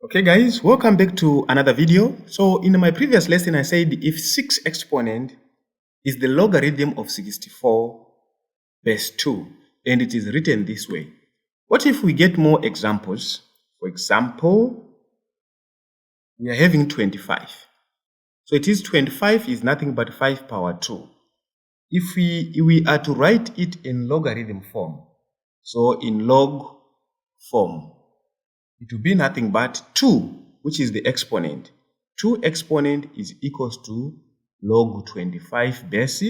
Okay guys, welcome back to another video. So in my previous lesson I said if 6 exponent is the logarithm of 64 base 2 and it is written this way. What if we get more examples? For example, we are having 25. So it is 25 is nothing but 5 power 2. If we are to write it in logarithm form, so in log form, it will be nothing but 2, which is the exponent. 2 exponent is equals to log 25 base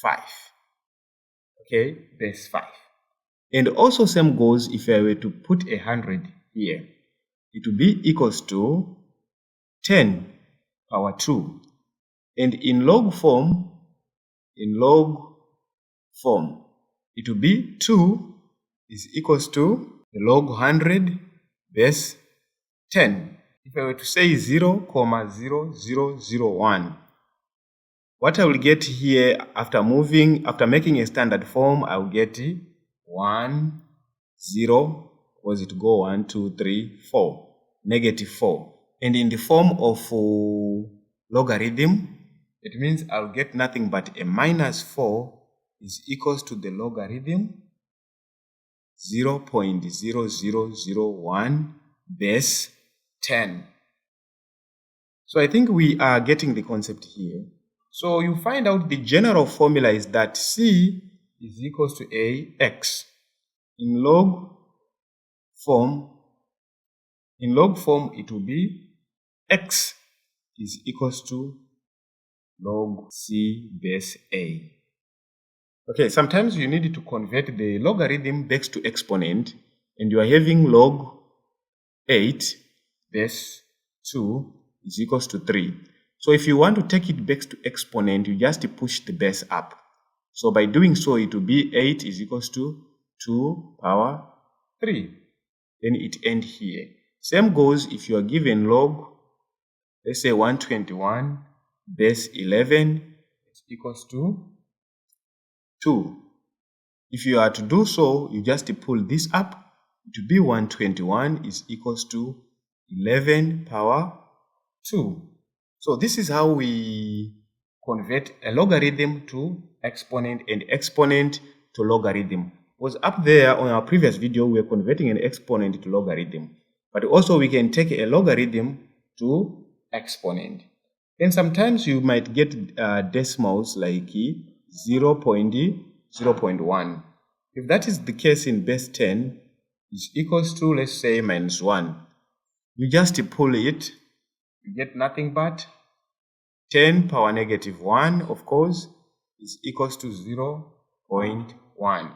5. Okay, base 5. And also same goes if I were to put 100 here. It will be equals to 10 power 2. And in log form, it will be 2 is equals to the log 100 base 10. If I were to say 0,0001, what I will get here after making a standard form, I will get 1, 0, was it go 1, 2, 3, 4, negative 4. And in the form of logarithm, it means I'll get nothing but a minus 4 is equals to the logarithm 0.0001 base 10. So I think we are getting the concept here. So you find out the general formula is that C is equals to AX. In log form, it will be X is equals to log C base A. Okay, sometimes you need to convert the logarithm back to exponent, and you are having log 8 base 2 is equals to 3. So if you want to take it back to exponent, you just push the base up. So by doing so, it will be 8 is equals to 2 power 3. Then it ends here. Same goes if you are given log, let's say 121 base 11 is equals to 2. If you are to do so, you just pull this up. It will be 121 is equals to 11 power 2. So this is how we convert a logarithm to exponent and exponent to logarithm. Was up there on our previous video, we are converting an exponent to logarithm. But also we can take a logarithm to exponent. Then sometimes you might get decimals like 0.1. If that is the case in base 10, is equals to, let's say, minus 1. You just pull it, you get nothing but 10 power negative 1, of course, is equals to 0.1.